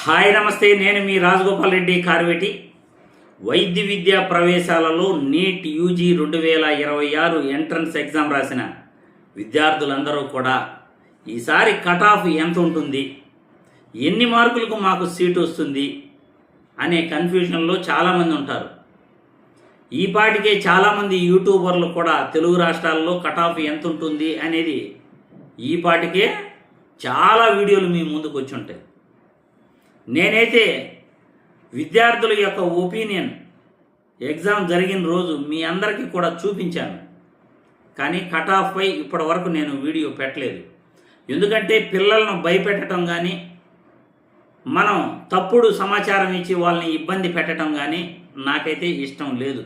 Hi నమస్తే, నేను మీ రాజగోపాల్ రెడ్డి కార్వేటి. వైద్య విద్యా ప్రవేశాలలో నీట్ యూజీ 2026 ఎంట్రన్స్ ఎగ్జామ్ రాసిన విద్యార్థులందరూ కూడా ఈసారి కట్ ఆఫ్ ఎంత ఉంటుంది, ఎన్ని మార్కులకు మాకు సీటు వస్తుంది అనే కన్ఫ్యూజన్లో చాలామంది ఉంటారు. ఈ పాటికే చాలామంది యూట్యూబర్లు కూడా తెలుగు రాష్ట్రాల్లో కట్ ఆఫ్ ఎంత ఉంటుంది అనేది ఈ పాటికే చాలా వీడియోలు మీ ముందుకు వచ్చి ఉంటాయి. నేనైతే విద్యార్థుల యొక్క ఒపీనియన్ ఎగ్జామ్ జరిగిన రోజు మీ అందరికీ కూడా చూపించాను, కానీ కట్ ఆఫ్పై ఇప్పటి వరకు నేను వీడియో పెట్టలేదు. ఎందుకంటే పిల్లలను భయపెట్టడం కానీ, మనం తప్పుడు సమాచారం ఇచ్చి వాళ్ళని ఇబ్బంది పెట్టడం కానీ నాకైతే ఇష్టం లేదు.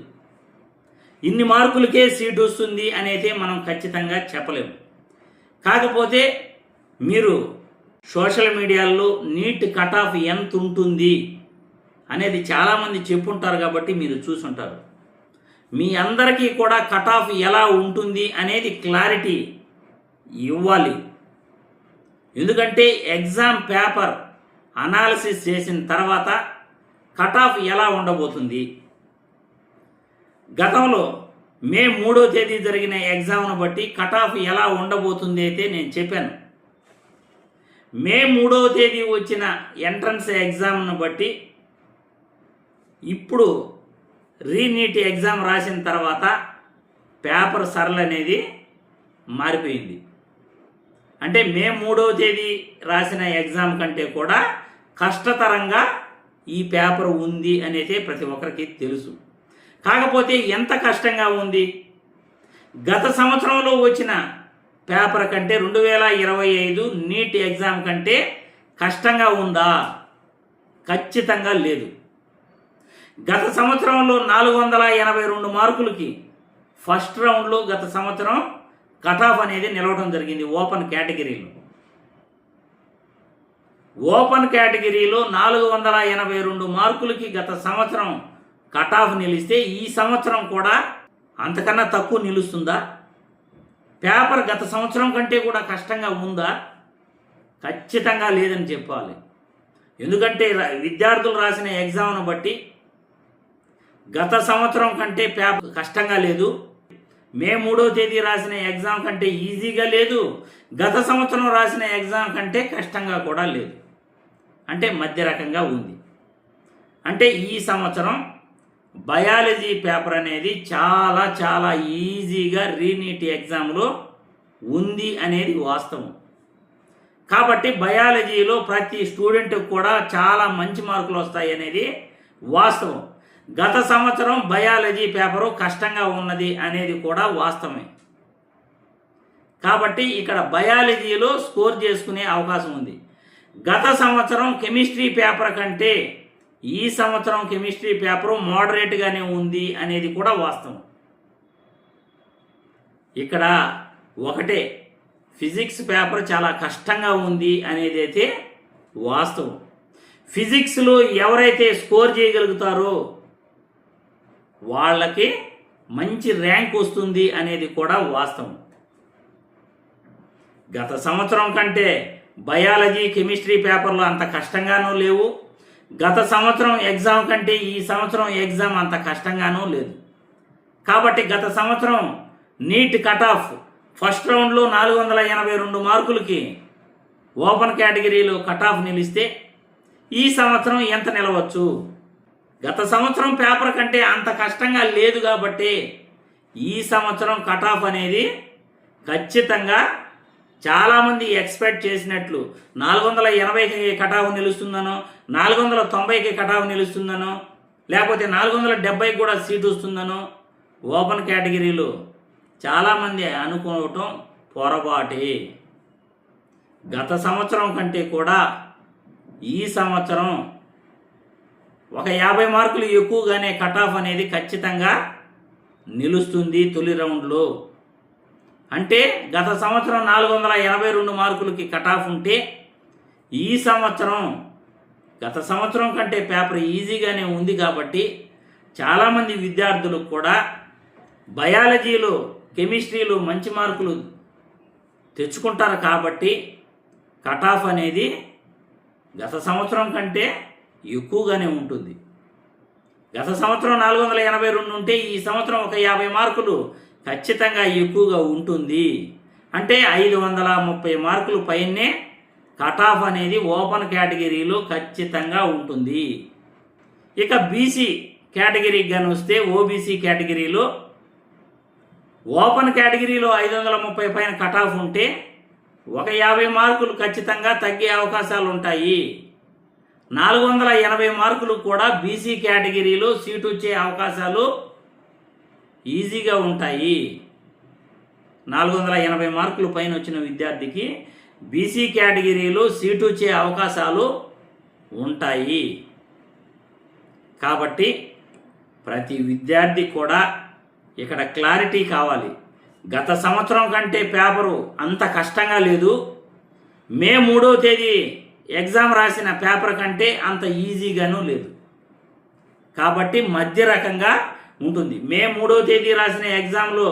ఇన్ని మార్కులకే సీటు వస్తుంది అనేది మనం ఖచ్చితంగా చెప్పలేము. కాకపోతే మీరు సోషల్ మీడియాలో నీట్ కట్ ఆఫ్ ఎంత ఉంటుంది అనేది చాలామంది చెప్పుంటారు కాబట్టి మీరు చూసుంటారు. మీ అందరికీ కూడా కట్ ఆఫ్ ఎలా ఉంటుంది అనేది క్లారిటీ ఇవ్వాలి. ఎందుకంటే ఎగ్జామ్ పేపర్ అనాలిసిస్ చేసిన తర్వాత కట్ ఆఫ్ ఎలా ఉండబోతుంది. గతంలో మే 3వ తేదీ జరిగిన ఎగ్జామ్ను బట్టి కట్ ఆఫ్ ఎలా ఉండబోతుంది అయితే నేను చెప్పాను. మే 3వ తేదీ వచ్చిన ఎంట్రన్స్ ఎగ్జామ్ను బట్టి ఇప్పుడు రీనీట్ ఎగ్జామ్ రాసిన తర్వాత పేపర్ సరళ అనేది మారిపోయింది. అంటే మే 3వ తేదీ రాసిన ఎగ్జామ్ కంటే కూడా కష్టతరంగా ఈ పేపర్ ఉంది అనేది ప్రతి ఒక్కరికి తెలుసు. కాకపోతే ఎంత కష్టంగా ఉంది, గత సంవత్సరంలో వచ్చిన పేపర్ కంటే 2025 నీట్ ఎగ్జామ్ కంటే కష్టంగా ఉందా? ఖచ్చితంగా లేదు. గత సంవత్సరంలో 482 మార్కులకి ఫస్ట్ రౌండ్లో గత సంవత్సరం కట్ ఆఫ్ అనేది నిలవడం జరిగింది. ఓపెన్ కేటగిరీలో 482 మార్కులకి గత సంవత్సరం కట్ ఆఫ్ నిలిస్తే ఈ సంవత్సరం కూడా అంతకన్నా తక్కువ నిలుస్తుందా? పేపర్ గత సంవత్సరం కంటే కూడా కష్టంగా ఉందా? ఖచ్చితంగా లేదని చెప్పాలి. ఎందుకంటే విద్యార్థులు రాసిన ఎగ్జామ్ను బట్టి గత సంవత్సరం కంటే పేపర్ కష్టంగా లేదు. మే 3వ తేదీ రాసిన ఎగ్జామ్ కంటే ఈజీగా లేదు. గత సంవత్సరం రాసిన ఎగ్జామ్ కంటే కష్టంగా కూడా లేదు. అంటే మధ్య రకంగా ఉంది. అంటే ఈ సంవత్సరం బయాలజీ పేపర్ అనేది చాలా చాలా ఈజీగా రీనీట్ ఎగ్జామ్లో ఉంది అనేది వాస్తవం. కాబట్టి బయాలజీలో ప్రతి స్టూడెంట్కి కూడా చాలా మంచి మార్కులు వస్తాయి అనేది వాస్తవం. గత సంవత్సరం బయాలజీ పేపరు కష్టంగా ఉన్నది అనేది కూడా వాస్తవమే. కాబట్టి ఇక్కడ బయాలజీలో స్కోర్ చేసుకునే అవకాశం ఉంది. గత సంవత్సరం కెమిస్ట్రీ పేపర్ కంటే ఈ సంవత్సరం కెమిస్ట్రీ పేపరు మోడరేట్గానే ఉంది అనేది కూడా వాస్తవం. ఇక్కడ ఒకటే, ఫిజిక్స్ పేపర్ చాలా కష్టంగా ఉంది అనేది అయితే వాస్తవం. ఫిజిక్స్లో ఎవరైతే స్కోర్ చేయగలుగుతారో వాళ్ళకి మంచి ర్యాంక్ వస్తుంది అనేది కూడా వాస్తవం. గత సంవత్సరం కంటే బయాలజీ కెమిస్ట్రీ పేపర్లు అంత కష్టంగానూ లేవు. గత సంవత్సరం ఎగ్జామ్ కంటే ఈ సంవత్సరం ఎగ్జామ్ అంత కష్టంగానూ లేదు. కాబట్టి గత సంవత్సరం నీట్ కట్ ఆఫ్ ఫస్ట్ రౌండ్లో 482 మార్కులకి ఓపెన్ కేటగిరీలో కట్ ఆఫ్ నిలిస్తే ఈ సంవత్సరం ఎంత నిలవచ్చు? గత సంవత్సరం పేపర్ కంటే అంత కష్టంగా లేదు కాబట్టి ఈ సంవత్సరం కట్ ఆఫ్ అనేది ఖచ్చితంగా చాలామంది ఎక్స్పెక్ట్ చేసినట్లు 480కి కట్ ఆఫ్ నిలుస్తుందనో, 490కి కట్ ఆఫ్ నిలుస్తుందనో, లేకపోతే 470కి కూడా సీటు వస్తుందనో ఓపెన్ కేటగిరీలో చాలామంది అనుకోవటం పొరపాటే. గత సంవత్సరం కంటే కూడా ఈ సంవత్సరం ఒక 50 మార్కులు ఎక్కువగానే కట్ ఆఫ్ అనేది ఖచ్చితంగా నిలుస్తుంది తొలి రౌండ్లో. అంటే గత సంవత్సరం 482 మార్కులకి కట్ ఆఫ్ ఉంటే ఈ సంవత్సరం గత సంవత్సరం కంటే పేపర్ ఈజీగానే ఉంది. కాబట్టి చాలామంది విద్యార్థులకు కూడా బయాలజీలో కెమిస్ట్రీలో మంచి మార్కులు తెచ్చుకుంటారు. కాబట్టి కట్ ఆఫ్ అనేది గత సంవత్సరం కంటే ఎక్కువగానే ఉంటుంది. గత సంవత్సరం 482 ఉంటే ఈ సంవత్సరం ఒక 50 మార్కులు ఖచ్చితంగా ఎక్కువగా ఉంటుంది. అంటే 530 మార్కులు పైనే కట్ ఆఫ్ అనేది ఓపెన్ కేటగిరీలో ఖచ్చితంగా ఉంటుంది. ఇక బీసీ కేటగిరీకి కానీ వస్తే ఓబీసీ కేటగిరీలో ఓపెన్ కేటగిరీలో 530 పైన కట్ ఆఫ్ ఉంటే ఒక 50 మార్కులు ఖచ్చితంగా తగ్గే అవకాశాలు ఉంటాయి. 480 మార్కులు కూడా బీసీ కేటగిరీలో సీటు వచ్చే అవకాశాలు ఈజీగా ఉంటాయి. 480 మార్కులు పైన వచ్చిన విద్యార్థికి బీసీ కేటగిరీలో సీటు వచ్చే అవకాశాలు ఉంటాయి. కాబట్టి ప్రతి విద్యార్థి కూడా ఇక్కడ క్లారిటీ కావాలి. గత సంవత్సరం కంటే పేపరు అంత కష్టంగా లేదు. మే 3వ తేదీ ఎగ్జామ్ రాసిన పేపర్ కంటే అంత ఈజీగానూ లేదు. కాబట్టి మధ్య రకంగా ఉంటుంది. మే 3వ తేదీ రాసిన ఎగ్జామ్లో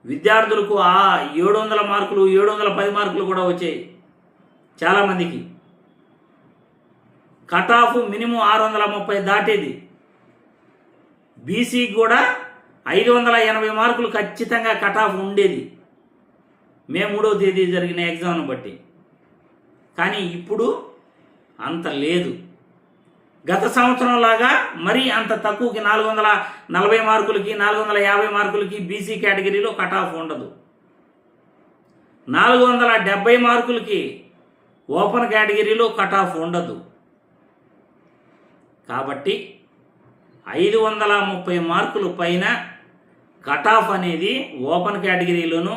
విద్యార్థులకు 700 మార్కులు 710 మార్కులు కూడా వచ్చాయి. చాలామందికి కట్ ఆఫ్ మినిమం 630 దాటేది. బీసీకి కూడా 580 మార్కులు ఖచ్చితంగా కట్ ఆఫ్ ఉండేది మే 3వ తేదీ జరిగిన ఎగ్జామ్ను బట్టి. కానీ ఇప్పుడు అంత లేదు. గత సంవత్సరం లాగా మరీ అంత తక్కువకి 440 మార్కులకి 450 మార్కులకి బీసీ కేటగిరీలో కట్ ఆఫ్ ఉండదు. 470 మార్కులకి ఓపెన్ కేటగిరీలో కట్ ఆఫ్ ఉండదు. కాబట్టి 530 మార్కులు పైన కట్ ఆఫ్ అనేది ఓపెన్ కేటగిరీలోను,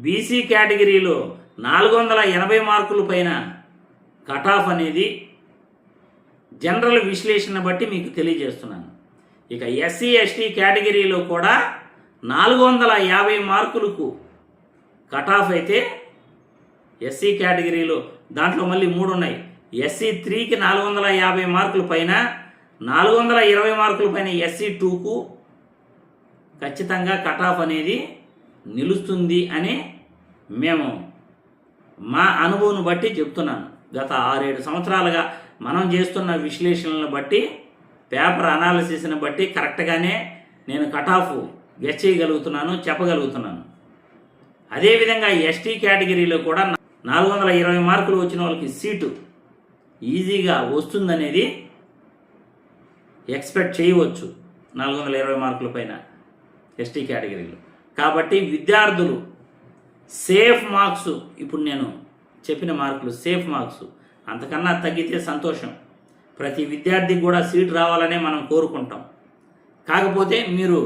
బీసీ కేటగిరీలో 480 మార్కుల పైన కట్ ఆఫ్ అనేది జనరల్ విశ్లేషణ బట్టి మీకు తెలియజేస్తున్నాను. ఇక ఎస్సీ ఎస్టీ కేటగిరీలో కూడా 450 మార్కులకు కట్ ఆఫ్ అయితే ఎస్సీ కేటగిరీలో దాంట్లో మళ్ళీ 3 ఉన్నాయి. ఎస్సీ 3కి 450 మార్కుల పైన, 420 మార్కుల పైన ఎస్సీ 2కు ఖచ్చితంగా కట్ ఆఫ్ అనేది నిలుస్తుంది అని మేము మా అనుభవం బట్టి చెప్తున్నాను. గత 6-7 సంవత్సరాలుగా మనం చేస్తున్న విశ్లేషణలను బట్టి, పేపర్ అనాలిసిస్ని బట్టి కరెక్ట్గానే నేను కట్ ఆఫ్ గెస్ చేయగలుగుతున్నాను, చెప్పగలుగుతున్నాను. అదేవిధంగా ఎస్టీ కేటగిరీలో కూడా 420 మార్కులు వచ్చిన వాళ్ళకి సీటు ఈజీగా వస్తుందనేది ఎక్స్పెక్ట్ చేయవచ్చు. 420 మార్కుల పైన ఎస్టీ కేటగిరీలో. కాబట్టి విద్యార్థులు సేఫ్ మార్క్స్, ఇప్పుడు నేను చెప్పిన మార్కులు సేఫ్ మార్క్స్, అంతకన్నా తగ్గితే సంతోషం. ప్రతి విద్యార్థికి కూడా సీట్ రావాలనే మనం కోరుకుంటాం. కాకపోతే మీరు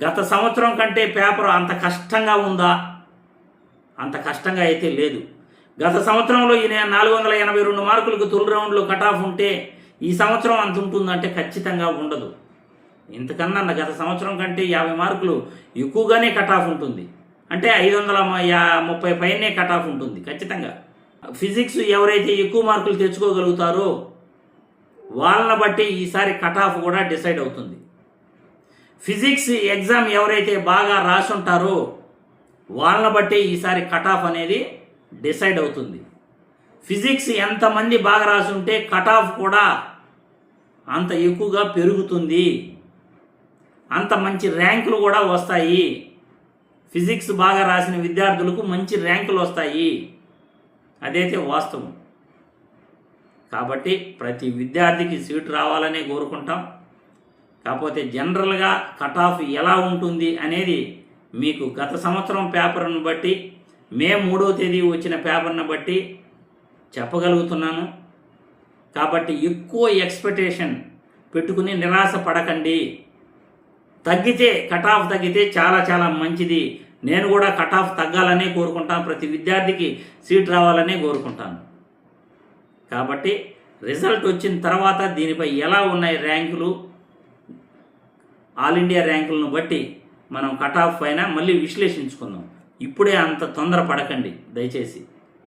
గత సంవత్సరం కంటే పేపర్ అంత కష్టంగా ఉందా? అంత కష్టంగా అయితే లేదు. గత సంవత్సరంలో ఈ 482 మార్కులకు తొలి రౌండ్లో కట్ ఆఫ్ ఉంటే ఈ సంవత్సరం అంత ఉంటుందంటే ఖచ్చితంగా ఉండదు. ఇంతకన్నా గత సంవత్సరం కంటే 50 మార్కులు ఎక్కువగానే కట్ ఆఫ్ ఉంటుంది. అంటే 530 పైనే కట్ ఆఫ్ ఉంటుంది ఖచ్చితంగా. ఫిజిక్స్ ఎవరైతే ఎక్కువ మార్కులు తెచ్చుకోగలుగుతారో వాళ్ళని బట్టి ఈసారి కట్ ఆఫ్ కూడా డిసైడ్ అవుతుంది. ఫిజిక్స్ ఎగ్జామ్ ఎవరైతే బాగా రాసి ఉంటారో వాళ్ళని బట్టి ఈసారి కట్ ఆఫ్ అనేది డిసైడ్ అవుతుంది. ఫిజిక్స్ ఎంతమంది బాగా రాసి ఉంటే కట్ ఆఫ్ కూడా అంత ఎక్కువగా పెరుగుతుంది, అంత మంచి ర్యాంకులు కూడా వస్తాయి. ఫిజిక్స్ బాగా రాసిన విద్యార్థులకు మంచి ర్యాంకులు వస్తాయి, అదైతే వాస్తవం. కాబట్టి ప్రతి విద్యార్థికి సీటు రావాలనే కోరుకుంటాం. కాకపోతే జనరల్గా కట్ ఆఫ్ ఎలా ఉంటుంది అనేది మీకు గత సంవత్సరం పేపర్ను బట్టి, మే 3వ తేదీ వచ్చిన పేపర్ను బట్టి చెప్పగలుగుతున్నాను. కాబట్టి ఎక్కువ ఎక్స్పెక్టేషన్ పెట్టుకుని నిరాశ పడకండి. తగ్గితే కట్ ఆఫ్ తగ్గితే చాలా చాలా మంచిది. నేను కూడా కట్ ఆఫ్ తగ్గాలనే కోరుకుంటాను. ప్రతి విద్యార్థికి సీట్ రావాలనే కోరుకుంటాను. కాబట్టి రిజల్ట్ వచ్చిన తర్వాత దీనిపై ఎలా ఉన్నాయి ర్యాంకులు, ఆల్ ఇండియా ర్యాంకులను బట్టి మనం కట్ ఆఫ్ పైన మళ్ళీ విశ్లేషించుకుందాం. ఇప్పుడే అంత తొందర పడకండి దయచేసి.